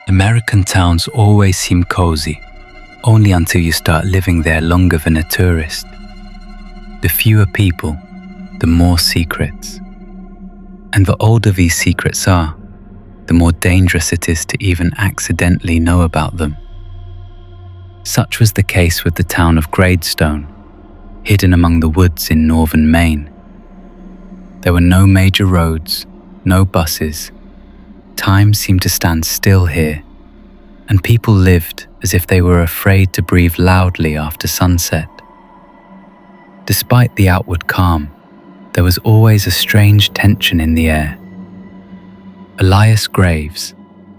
American towns always seem cozy, only until you start living there longer than a tourist. The fewer people, the more secrets. And the older these secrets are, the more dangerous it is to even accidentally know about them. Such was the case with the town of Gradestone, hidden among the woods in northern Maine. There were no major roads, no buses. Time seemed to stand still here, and people lived as if they were afraid to breathe loudly after sunset. Despite the outward calm, there was always a strange tension in the air. Elias Graves,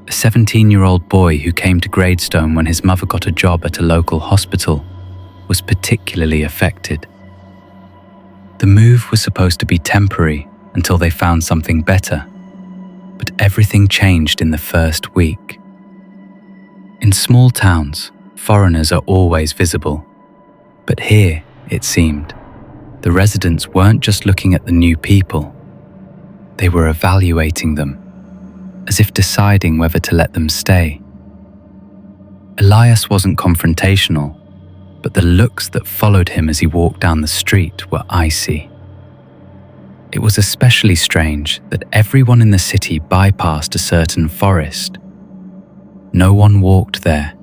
a 17-year-old boy who came to Gradestone when his mother got a job at a local hospital, was particularly affected. The move was supposed to be temporary until they found something better, but everything changed in the first week. In small towns, foreigners are always visible, but here, it seemed, the residents weren't just looking at the new people. They were evaluating them, as if deciding whether to let them stay. Elias wasn't confrontational, but the looks that followed him as he walked down the street were icy. It was especially strange that everyone in the city bypassed a certain forest. No one walked there,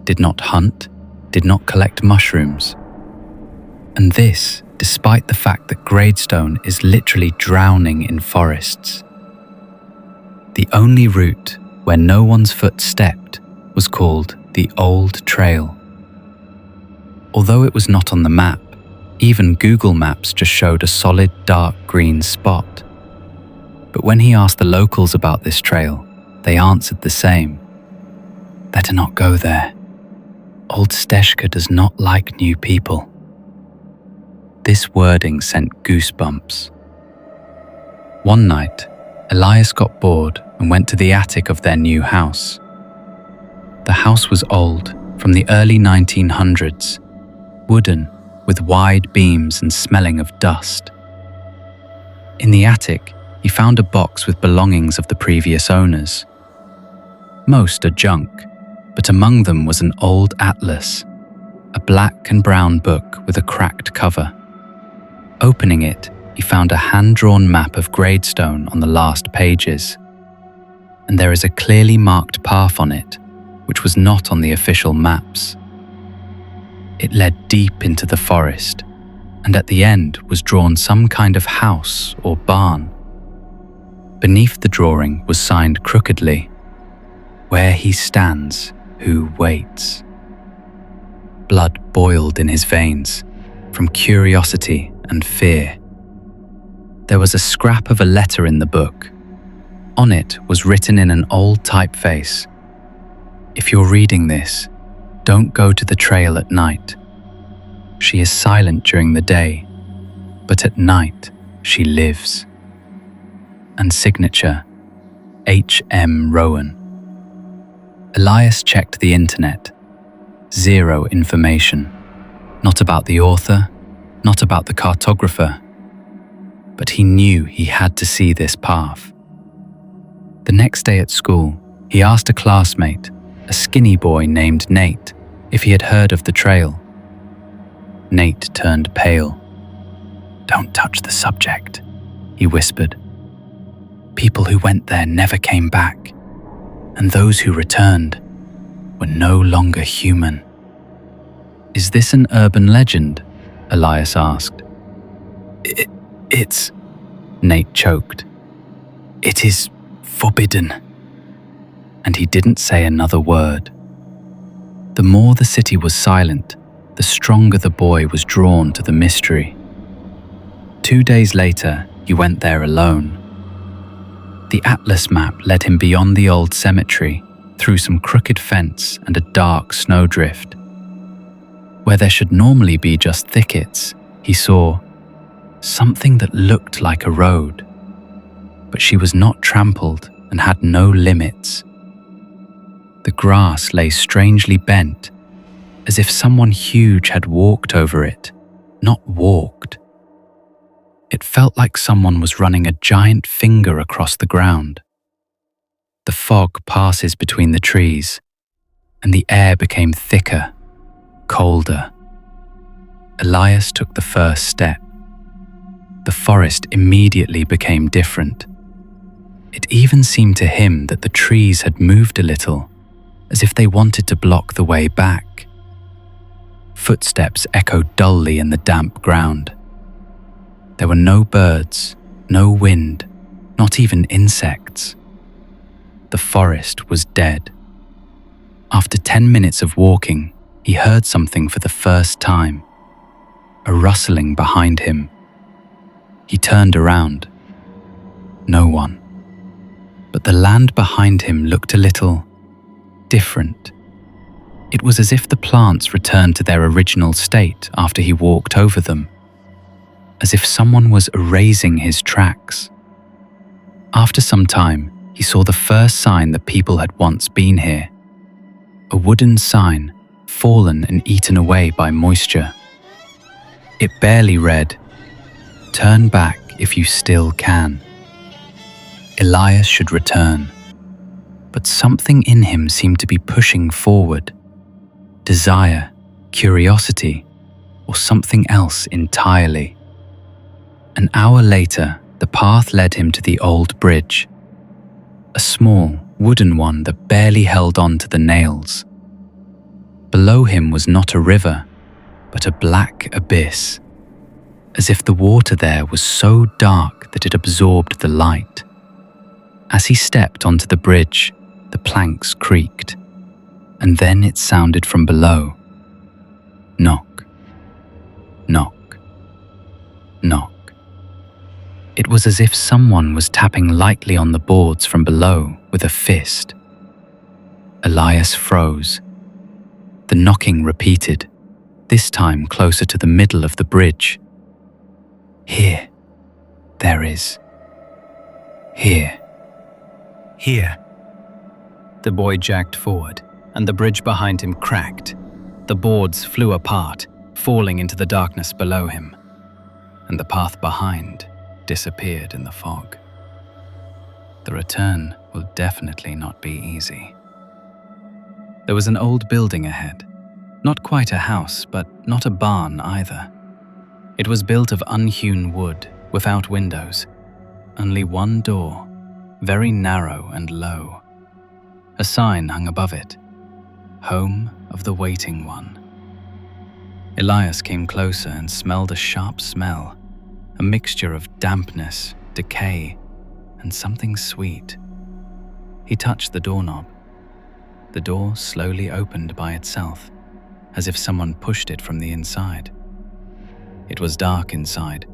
did not hunt, did not collect mushrooms. And this, despite the fact that Gradestone is literally drowning in forests. The only route where no one's foot stepped was called the Old Trail. Although it was not on the map, even Google Maps just showed a solid dark green spot. But when he asked the locals about this trail, they answered the same. Better not go there. Old Steshka does not like new people. This wording sent goosebumps. One night, Elias got bored and went to the attic of their new house. The house was old, from the early 1900s, wooden, with wide beams and smelling of dust. In the attic, he found a box with belongings of the previous owners. Most are junk, but among them was an old atlas, a black and brown book with a cracked cover. Opening it, he found a hand-drawn map of Gradestone on the last pages, and there is a clearly marked path on it, which was not on the official maps. It led deep into the forest, and at the end was drawn some kind of house or barn. Beneath the drawing was signed crookedly, "Where he stands, who waits." Blood boiled in his veins, from curiosity and fear. There was a scrap of a letter in the book. On it was written in an old typeface, "If you're reading this, don't go to the trail at night. She is silent during the day, but at night she lives." And signature, H.M. Rowan. Elias checked the internet. Zero information. Not about the author, not about the cartographer. But he knew he had to see this path. The next day at school, he asked a classmate, a skinny boy named Nate, if he had heard of the trail. Nate turned pale. "Don't touch the subject," he whispered. "People who went there never came back, and those who returned were no longer human." "Is this an urban legend?" Elias asked. It's... Nate choked. "It is forbidden." And he didn't say another word. The more the city was silent, the stronger the boy was drawn to the mystery. 2 days later, he went there alone. The atlas map led him beyond the old cemetery, through some crooked fence and a dark snowdrift. Where there should normally be just thickets, he saw something that looked like a road. But she was not trampled and had no limits. The grass lay strangely bent, as if someone huge had walked over it, not walked. It felt like someone was running a giant finger across the ground. The fog passes between the trees, and the air became thicker, colder. Elias took the first step. The forest immediately became different. It even seemed to him that the trees had moved a little, as if they wanted to block the way back. Footsteps echoed dully in the damp ground. There were no birds, no wind, not even insects. The forest was dead. After 10 minutes of walking, he heard something for the first time. A rustling behind him. He turned around. No one. But the land behind him looked a little different. It was as if the plants returned to their original state after he walked over them, as if someone was erasing his tracks. After some time, he saw the first sign that people had once been here. A wooden sign, fallen and eaten away by moisture. It barely read, "Turn back if you still can." Elias should return, but something in him seemed to be pushing forward. Desire, curiosity, or something else entirely. An hour later, the path led him to the old bridge. A small, wooden one that barely held on to the nails. Below him was not a river, but a black abyss, as if the water there was so dark that it absorbed the light. As he stepped onto the bridge, the planks creaked, and then it sounded from below. Knock, knock, knock. It was as if someone was tapping lightly on the boards from below with a fist. Elias froze. The knocking repeated, this time closer to the middle of the bridge. Here, there is. Here. Here. The boy jacked forward, and the bridge behind him cracked. The boards flew apart, falling into the darkness below him, and the path behind disappeared in the fog. The return will definitely not be easy. There was an old building ahead. Not quite a house, but not a barn either. It was built of unhewn wood, without windows. Only one door, very narrow and low. A sign hung above it, "Home of the Waiting One." Elias came closer and smelled a sharp smell, a mixture of dampness, decay, and something sweet. He touched the doorknob. The door slowly opened by itself, as if someone pushed it from the inside. It was dark inside,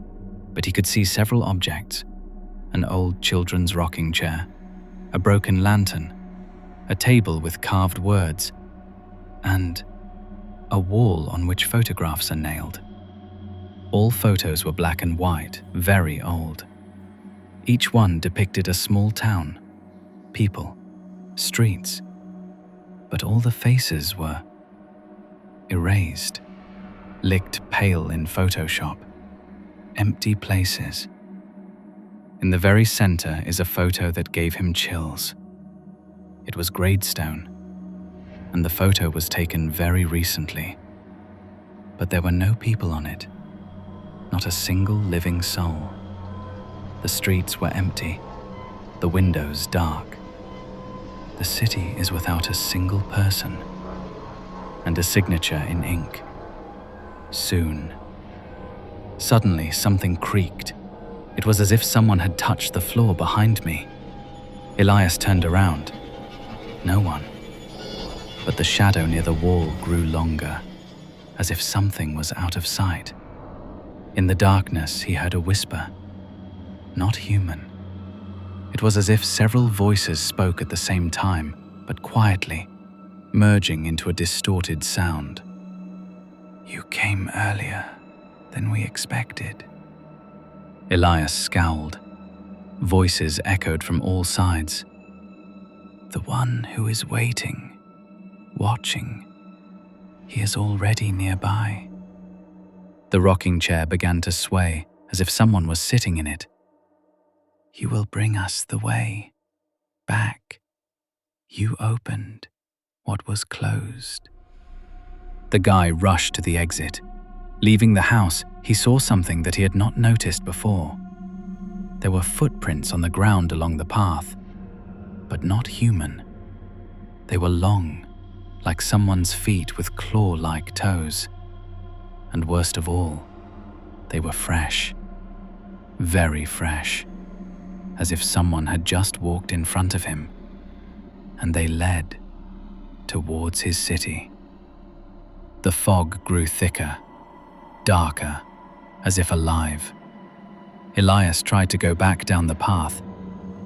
but he could see several objects: an old children's rocking chair, a broken lantern, a table with carved words, and a wall on which photographs are nailed. All photos were black and white, very old. Each one depicted a small town, people, streets, but all the faces were erased, licked pale in Photoshop, empty places. In the very center is a photo that gave him chills. It was gradestone, and the photo was taken very recently. But there were no people on it, not a single living soul. The streets were empty, the windows dark. The city is without a single person, and a signature in ink. Soon. Suddenly, something creaked. It was as if someone had touched the floor behind me. Elias turned around. No one. But the shadow near the wall grew longer, as if something was out of sight. In the darkness, he heard a whisper. Not human. It was as if several voices spoke at the same time, but quietly, merging into a distorted sound. "You came earlier than we expected." Elias scowled. Voices echoed from all sides. "The one who is waiting, watching, he is already nearby." The rocking chair began to sway, as if someone was sitting in it. "You will bring us the way back." You opened what was closed." The guy rushed to the exit. Leaving the house, he saw something that he had not noticed before. There were footprints on the ground along the path, but not human. They were long, like someone's feet with claw-like toes. And worst of all, they were fresh. Very fresh. As if someone had just walked in front of him. And they led towards his city. The fog grew thicker, darker, as if alive. Elias tried to go back down the path,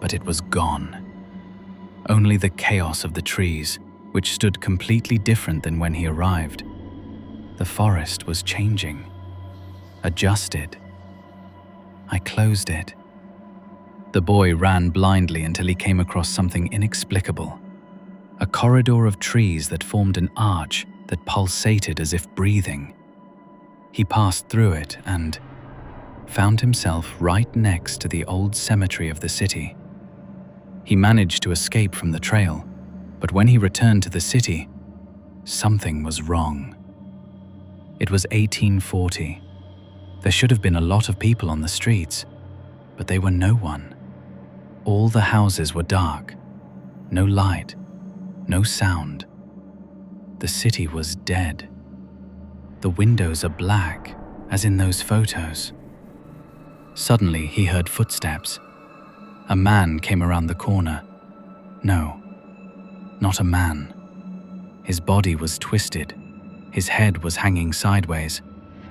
but it was gone. Only the chaos of the trees, which stood completely different than when he arrived. The forest was changing, adjusted. I closed it. The boy ran blindly until he came across something inexplicable. A corridor of trees that formed an arch that pulsated as if breathing. He passed through it and found himself right next to the old cemetery of the city. He managed to escape from the trail, but when he returned to the city, something was wrong. It was 1840. There should have been a lot of people on the streets, but they were no one. All the houses were dark, no light, no sound. The city was dead. The windows are black, as in those photos. Suddenly, he heard footsteps. A man came around the corner. No, not a man. His body was twisted, his head was hanging sideways,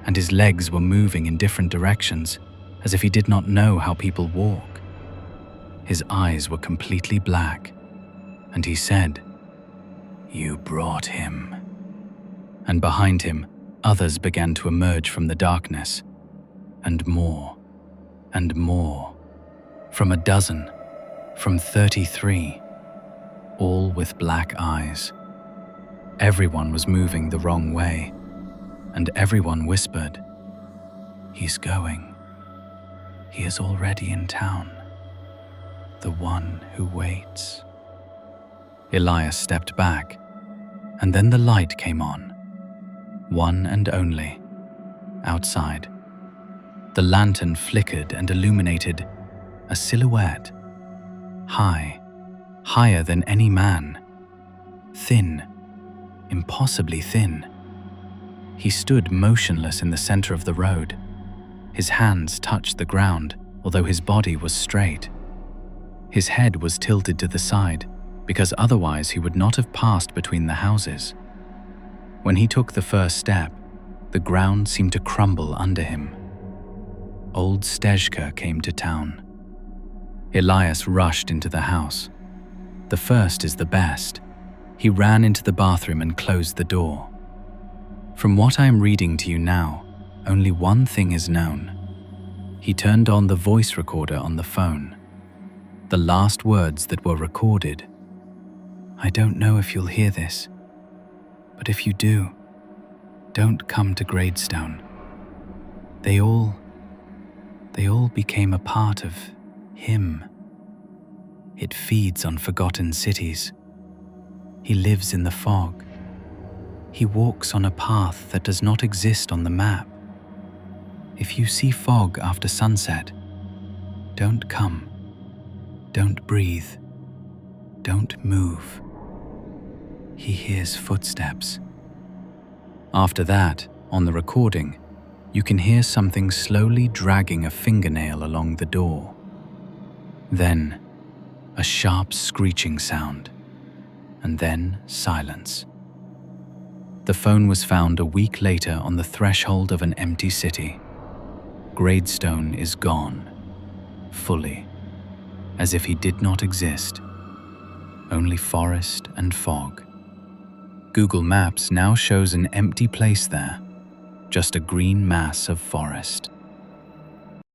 and his legs were moving in different directions, as if he did not know how people walk. His eyes were completely black, and he said, "You brought him." And behind him, others began to emerge from the darkness, and more, and more. From a dozen, from 33, all with black eyes. Everyone was moving the wrong way, and everyone whispered, "He's going. He is already in town. The one who waits." Elias stepped back, and then the light came on. One and only, outside. The lantern flickered and illuminated a silhouette, high, higher than any man, thin, impossibly thin. He stood motionless in the center of the road. His hands touched the ground, although his body was straight. His head was tilted to the side, because otherwise he would not have passed between the houses. When he took the first step, the ground seemed to crumble under him. Old Stezhka came to town. Elias rushed into the house. The first is the best. He ran into the bathroom and closed the door. From what I am reading to you now, only one thing is known. He turned on the voice recorder on the phone. The last words that were recorded. "I don't know if you'll hear this, but if you do, don't come to Gradestone. They all became a part of him. It feeds on forgotten cities. He lives in the fog. He walks on a path that does not exist on the map. If you see fog after sunset, don't come. Don't breathe. Don't move. He hears footsteps." After that, on the recording, you can hear something slowly dragging a fingernail along the door. Then, a sharp screeching sound, and then silence. The phone was found a week later on the threshold of an empty city. Gradestone is gone, fully, as if he did not exist. Only forest and fog. Google Maps now shows an empty place there, just a green mass of forest.